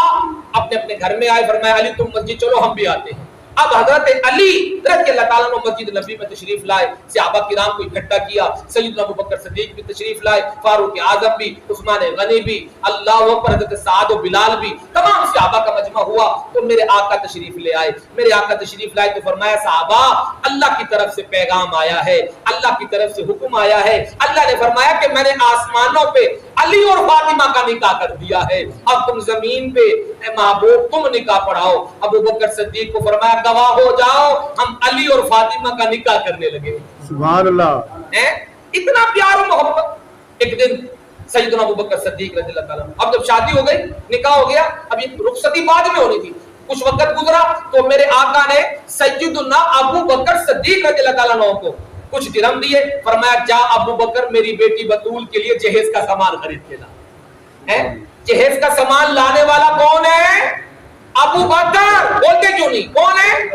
اپنے اپنے گھر میں آئے، فرمایا علی تم مسجد چلو ہم بھی آتے ہیں۔ اب حضرت علی رضی اللہ تعالیٰ عنہ مسجد نبوی میں تشریف لائے، صحابہ کرام کو اکٹھا کیا، سیدنا ابوبکر صدیق بھی تشریف لائے، فاروق اعظم بھی، عثمان غنی بھی، اللہ اکبر، حضرت سعد و بلال بھی، تمام صحابہ کا مجمع ہوا تو میرے آقا تشریف لے آئے۔ میرے آقا تشریف لائے تو فرمایا صحابہ اللہ کی طرف سے پیغام آیا ہے، اللہ کی طرف سے حکم آیا ہے، اللہ نے فرمایا کہ میں نے آسمانوں پہ علی اور فاطمہ کا نکاح کر دیا ہے، اب تم زمین پہ اے محبوب تم نکاح پڑھاؤ۔ ابوبکر صدیق کو فرمایا گواہ ہو جاؤ ہم علی اور فاطمہ کا نکاح کرنے لگے۔ سبحان اللہ، اتنا پیار و محبت۔ ایک دن سیدنا ابوبکر صدیق رضی اللہ تعالیٰ اب جب شادی ہو گئی، نکاح ہو گیا، اب یہ رخصتی بعد میں ہونی تھی، کچھ وقت گزرا تو میرے آقا نے سیدنا ابوبکر صدیق رضی اللہ تعالیٰ عنہ کو کچھ درہم دیے، فرمایا جا ابوبکر میری بیٹی بطول کے لیے جہیز کا سامان خرید کے لا۔ جہیز کا سامان لانے والا کون ہے؟ ابو بکر۔ بولتے کیوں نہیں؟ کون ہے؟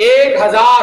1000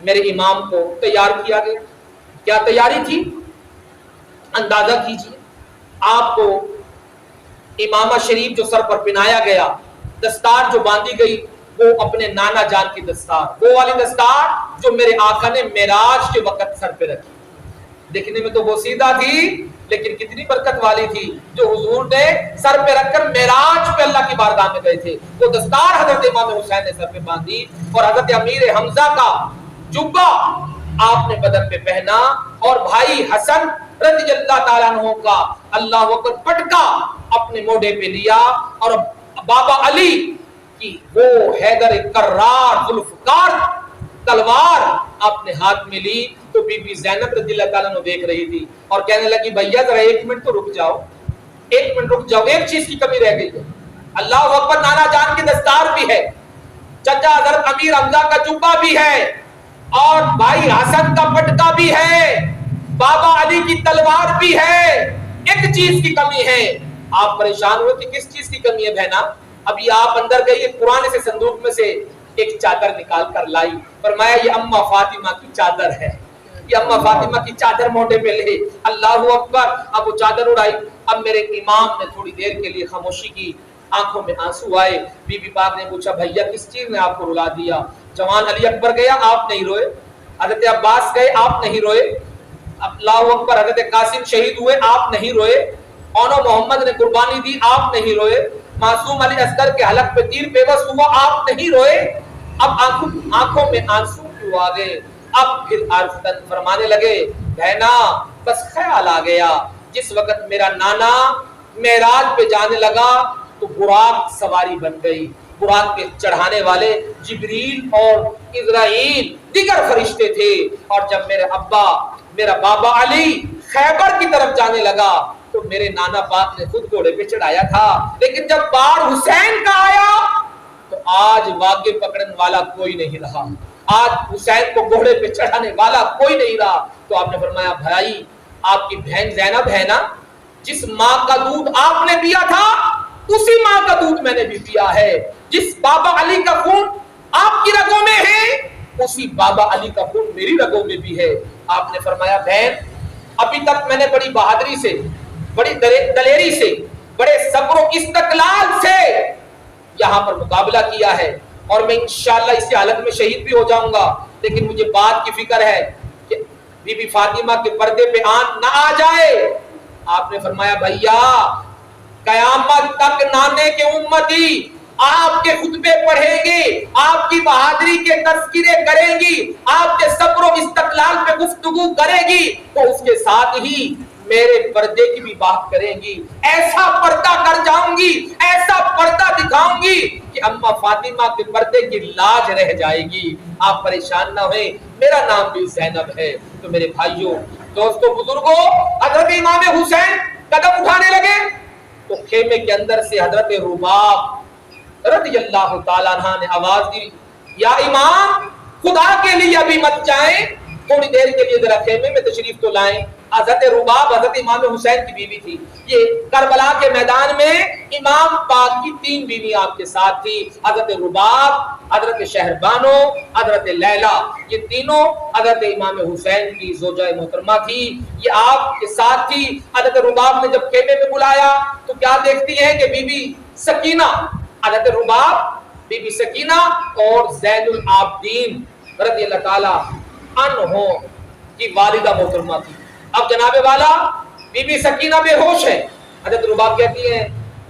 میرے امام کو تیار کیا گیا. کیا تیاری تھی؟ اندازہ کیجیے. آپ کو امامہ شریف جو سر پر پہنایا گیا، دستار جو باندھی گئی، وہ اپنے نانا جان کی دستار، وہ والی دستار جو میرے آقا نے معراج کے وقت سر پہ رکھی. دیکھنے میں تو وہ سیدھا تھی، لیکن کتنی برکت والی تھی جو حضور نے سر پہ رکھ کر معراج پہ اللہ کی بارگاہ میں گئے تھے. وہ دستار حضرت امام حسین نے سر پہ باندھی، اور حضرت امیر حمزہ کا جبہ آپ نے بدن پہ پہنا، اور بھائی حسن رضی اللہ تعالیٰ عنہ کا اللہ اکبر پٹکا اپنے موڈے پہ لیا، اور بابا علی کی وہ حیدر کرار ذوالفقار تلوار اپنے ہاتھ میں لی. تو بی بی زینب رضی اللہ تعالیٰ عنہ دیکھ رہی تھی اور کہنے لگی بھیا ذرا 1 منٹ تو رک جاؤ، 1 منٹ رک جاؤ، ایک چیز کی کمی رہ گئی ہے. اللہ اکبر، نانا جان کی دستار بھی ہے، چچا حضرت امیر حمزہ کا جبہ بھی ہے، اور بھائی حسن کا پٹکا بھی ہے، بابا علی کی تلوار بھی ہے. ایک چیز کی کمی ہے. آپ پریشان ہوئے کہ کس چیز کی کمی ہے بہنا؟ ابھی آپ اندر گئی، ایک پرانے سے صندوق میں سے ایک چادر نکال کر لائی. فرمایا یہ اما فاطمہ کی چادر ہے، یہ اما فاطمہ کی چادر موٹے پہ لے. اللہ اکبر. اب وہ چادر اڑائی. اب میرے امام نے تھوڑی دیر کے لیے خاموشی کی، آنکھوں میں آنسو آئے. بی بی پاک نے پوچھا بھیا کس چیز نے آپ کو رلا دیا؟ جوان علی اکبر گیا، آپ نہیں روئے. حضرت عباس گئے، آپ نہیں روئے. اللہ اکبر. حضرت قاسم شہید ہوئے، آپ نہیں روئے. اونو محمد نے قربانی دی، آپ نہیں روئے. معصوم علی اصغر کے حلق پہ تیر پیوست ہوا، آپ نہیں روئے. اب آنکھوں میں آنسو کیوں آ گئے؟ اب پھر عرفتن فرمانے لگے بہنا بس خیال آ گیا، جس وقت میرا نانا معراج پہ جانے لگا تو براق سواری بن گئی. براق پہ چڑھانے والے جبریل اور اسرائیل دیگر فرشتے تھے. اور جب میرا بابا علی خیبر کی طرف جانے لگا تو میرے نانا پاک نے خود گھوڑے پہ چڑھایا تھا، لیکن جب بار حسین کا آیا تو آج واقع پکڑنے والا کوئی نہیں رہا، آج حسین کو گھوڑے پہ چڑھانے والا کوئی نہیں رہا. تو آپ نے فرمایا بھائی آپ کی بہن زینب ہے نا، جس ماں کا دودھ آپ نے پیا تھا اسی ماں کا دودھ میں نے بھی پیا ہے. جس بابا علی کا خون آپ کی رگوں میں ہے اسی بابا علی کا خون میری رگوں میں بھی ہے. آپ نے فرمایا بہن ابھی تک میں نے بڑی بہادری سے، بڑی دلیری سے، بڑے صبر و استقلال سے یہاں پر مقابلہ کیا ہے، اور میں انشاءاللہ اسی حالت میں شہید بھی ہو جاؤں گا، لیکن مجھے بات کی فکر ہے کہ بی بی فاطمہ کے پردے پہ آنکھ نہ آ جائے. آپ نے فرمایا بھیا قیامت تک نانے کے امتی آپ کے خطبے پڑھیں گے، آپ کی بہادری کے تذکرے کریں گی، آپ کے صبر و استقلال پہ گفتگو کرے گی، تو اس کے ساتھ ہی میرے پردے کی بھی بات کریں گی. ایسا پردہ کر جاؤں گی، ایسا پردہ دکھاؤں گی کہ اما فاطمہ کے پردے کی لاج رہ جائے گی. آپ پریشان نہ ہوئیں، میرا نام بھی زینب ہے. تو میرے بھائیوں، دوستوں، بزرگوں، حضرت امام حسین قدم اٹھانے لگے تو خیمے کے اندر سے حضرت رباب رضی اللہ تعالیٰ عنہ نے آواز دی یا امام خدا کے لیے ابھی مت جائیں، تھوڑی دیر کے لیے ذرا خیمے میں تشریف تو لائیں. حضرت رباب حضرت امام حسین کی بیوی تھی. یہ کربلا کے میدان میں امام پاک کی 3 بیوی آپ کے ساتھ تھی، حضرت رباب، حضرت شہربانو، حضرت لیلا. یہ تینوں حضرت امام حسین کی زوجہ محترمہ تھی، یہ آپ کے ساتھ تھی. حضرت رباب نے جب خیمے میں بلایا تو کیا دیکھتی ہیں کہ بی بی سکینہ، حضرت رباب، بی بی سکینہ اور زین العابدین رضی اللہ تعالی عنہ کی والدہ محترمہ تھی. اب جناب والا بی بی سکینہ بے ہوش ہے. حضرت رباب کہتی ہیں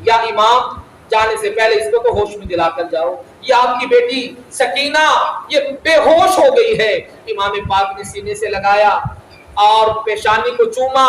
یا امام جانے سے پہلے اس کو تو ہوش میں دلا کر جاؤ، یہ آپ کی بیٹی سکینہ یہ بے ہوش ہو گئی ہے. امام پاک نے سینے سے لگایا اور پیشانی کو چوما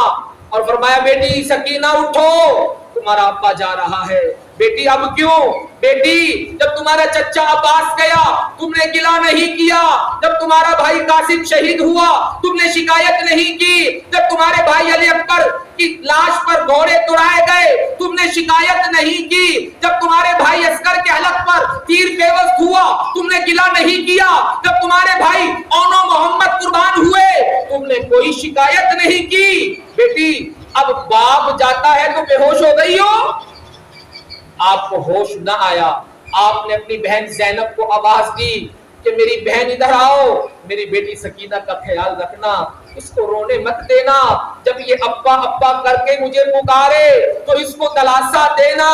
اور فرمایا بیٹی سکینہ اٹھو، تمہارا ابا جا رہا ہے. بیٹی اب کیوں؟ بیٹی جب تمہارا چچا عباس گیا تم نے گلہ نہیں کیا، جب تمہارا بھائی قاسم شہید ہوا تم نے شکایت نہیں کی، جب تمہارے بھائی علی اکبر کی لاش پر گھوڑے توڑائے گئے تم نے شکایت نہیں کی، جب تمہارے بھائی اصغر کے حلق پر تیر پیوست ہوا تم نے گلہ نہیں کیا، جب تمہارے بھائی اونو محمد قربان ہوئے تم نے کوئی شکایت نہیں کی. بیٹی اب باپ جاتا ہے تو بے ہوش ہو گئی ہو. آپ کو ہوش نہ آیا. آپ نے اپنی بہن زینب کو آواز دی کہ میری بہن ادھر آؤ، میری بیٹی سکینہ کا خیال رکھنا، اس کو رونے مت دینا، جب یہ ابا ابا کر کے مجھے پکارے تو اس کو دلاسا دینا،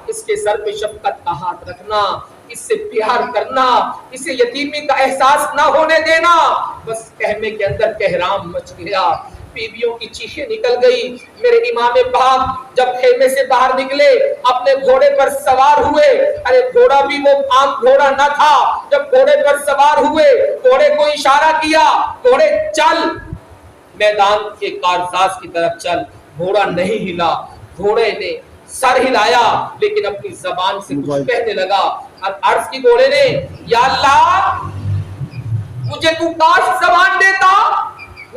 اس کے سر پہ شفقت کا ہاتھ رکھنا، اس سے پیار کرنا، اسے یتیمی کا احساس نہ ہونے دینا۔ بس خیمے کے اندر کہرام مچ گیا، بیویوں کی چیخیں نکل گئی۔ میرے امام پاک جب خیمے سے باہر نکلے، اپنے گھوڑے پر سوار ہوئے، ارے گھوڑا بھی وہ عام گھوڑا نہ تھا، جب گھوڑے پر سوار ہوئے گھوڑے کو اشارہ کیا، گھوڑے چل، میدان کے کارساز کی طرف چل، گھوڑا نہیں ہلا، گھوڑے نے سر ہلایا لیکن اپنی زبان سے کچھ کہنے لگا، اور عرض کی گھوڑے نے، یا اللہ مجھے تو کاش زبان دیتا،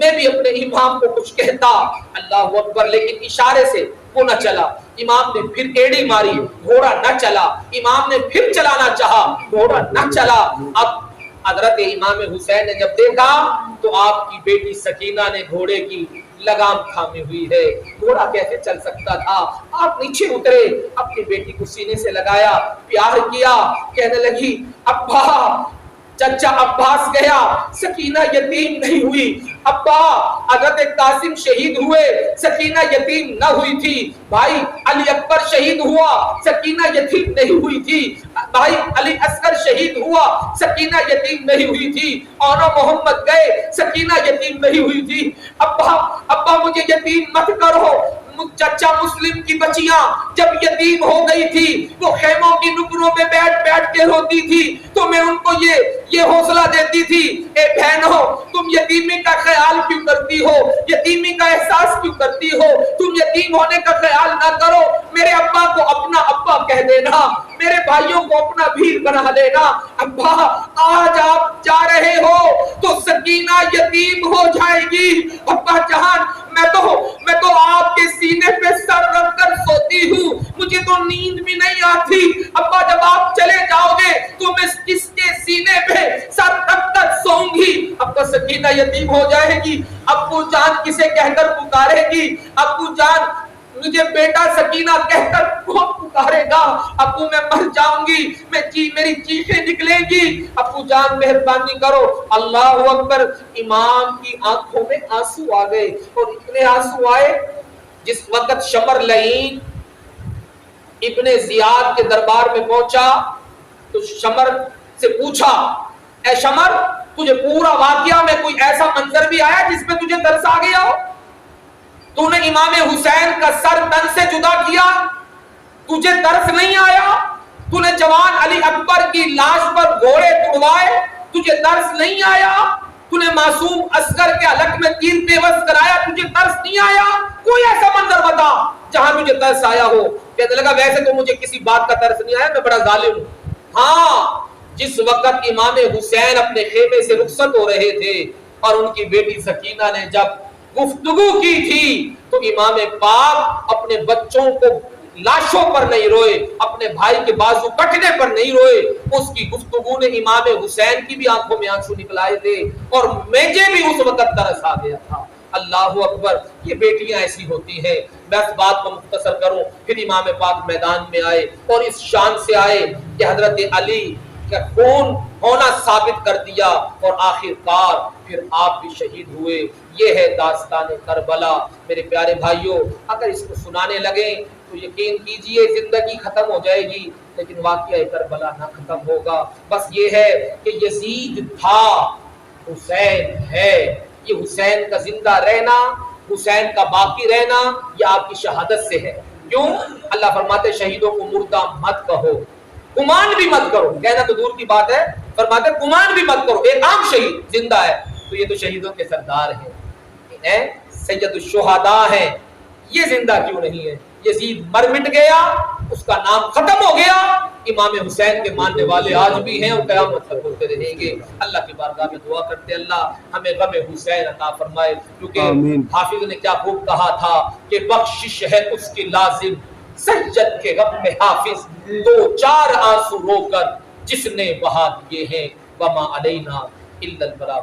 میں بھی اپنے امام کو کچھ کہتا، اللہ اکبر، لیکن اشارے سے وہ نہ چلا۔ امام نے پھر ایڑی ماری، گھوڑا نہ چلا، امام نے پھر چلانا چاہا، گھوڑا نہ چلا۔ اب حضرت امام حسین نے جب دیکھا تو آپ کی بیٹی سکینہ نے گھوڑے کی لگام تھامی ہوئی ہے، گھوڑا کیسے چل سکتا تھا؟ آپ نیچے اترے، اپنی بیٹی کو سینے سے لگایا، پیار کیا، کہنے لگی، ابا چچا عباس گیا، سکینہ یتیم نہیں ہوئی، ابا حضرت قاسم شہید ہوئے، سکینہ یتیم نہ ہوئی تھی، بھائی علی اکبر شہید ہوا، سکینہ یتیم نہیں ہوئی تھی، بھائی علی اصغر شہید ہوا، سکینہ یتیم نہیں ہوئی تھی، اور محمد گئے، سکینہ یتیم نہیں ہوئی تھی، ابا مجھے یتیم مت کرو۔ چچا مسلم کی بچیاں جب یتیم ہو گئی تھی وہ خیموں کی نکروں میں بیٹھ بیٹھ کے روتی تھی تو میں ان کو یہ حوصلہ دیتی تھی، اے بہنوں تم یتیمی کا خیال کیوں کرتی ہو، یتیمی کا احساس کیوں کرتی ہو، تم یتیم ہونے کا خیال نہ کرو، میرے ابا کو اپنا ابا کہہ دینا، میرے بھائیوں کو اپنا بھیر بنا دینا، ابا آج آپ جا رہے ہو تو سکینہ یتیم ہو جائے گی، ابا جان میں تو آپ کے سینے پہ سر رکھ کر سوتی ہوں، مجھے تو نیند بھی نہیں آتی، ابا جب آپ چلے جاؤ گے تو میں کس کے سینے پہ سر رکھ کر سوؤں گی، ابا سکینہ یتیم ہو جائے گی، ابو جان کسے کہہ کر پکارے گی، ابو جان مجھے بیٹا سکینہ کہہ کر کون پکارے گا، ابو میں مر جاؤں گی، میری چیخیں نکلیں گی، ابو جان مہربانی کرو۔ اللہ اکبر، امام کی آنکھوں میں آنسو آ گئے، اور اتنے آنسو آئے جس وقت شمر لعین ابن زیاد کے دربار میں پہنچا تو شمر سے پوچھا، اے شمر تجھے پورا واقعہ میں کوئی ایسا منظر بھی آیا جس میں تجھے ترس آ گیا ہو؟ تو نے امام حسین کا سر تن سے جدا کیا، تجھے ترس نہیں آیا؟ تو نے جوان علی اکبر کی لاش پر گھوڑے توڑوائے، تجھے ترس نہیں آیا؟ تو نے معصوم اصغر کے حلق میں تیر پیوست کرایا، تجھے ترس نہیں آیا؟ کوئی ایسا منظر بتا جہاں تجھے ترس آیا ہو۔ کہنے لگا ویسے تو مجھے کسی بات کا ترس نہیں آیا، میں بڑا ظالم ہوں، ہاں جس وقت امام حسین اپنے خیمے سے رخصت ہو رہے تھے اور ان کی بیٹی سکینہ نے جب گفتگو کی تھی تو امام پاک اپنے بچوں کو لاشوں پر نہیں روئے، اپنے بھائی کے بازو کٹنے پر نہیں روئے، اس کی گفتگو نے امام حسین کی بھی آنکھوں میں آنسو نکلائے تھے، اور مجھے بھی اس وقت ترس آ گیا تھا۔ اللہ اکبر، یہ بیٹیاں ایسی ہوتی ہیں۔ میں اس بات کو مختصر کروں، پھر امام پاک میدان میں آئے اور اس شان سے آئے کہ حضرت علی کا خون ہونا ثابت کر دیا، اور آخر کار پھر آپ بھی شہید ہوئے۔ یہ ہے داستان کربلا۔ میرے پیارے بھائیوں، اگر اس کو سنانے لگیں تو یقین کیجئے زندگی ختم ہو جائے گی، لیکن واقعہ کربلا نہ ختم ہوگا۔ بس یہ ہے کہ یزید تھا، حسین ہے، یہ حسین کا زندہ رہنا، حسین کا باقی رہنا، یہ آپ کی شہادت سے ہے۔ کیوں؟ اللہ فرماتے شہیدوں کو مردہ مت کہو، گمان بھی مت کرو، کہنا تو دور کی بات ہے، فرماتے گمان بھی مت کرو، ایک عام شہید زندہ ہے تو یہ تو شہیدوں کے سردار ہیں، سید الشہداء ہیں، یہ زندہ کیوں نہیں ہے؟ یزید مر مٹ گیا، اس کا نام ختم ہو گیا، امام حسین کے ماننے والے آج بھی ہیں اور قیامت تک ہوتے رہیں گے۔ اللہ کی بارگاہ میں دعا کرتے اللہ ہمیں غم حسین عطا فرمائے، کیونکہ حافظ نے کیا خوب کہا تھا کہ بخشش ہے اس کی لازم سجد کے غم میں حافظ، دو چار آنسو رو کر جس نے بہا دیے ہیں، وما علینا الا البلاغ۔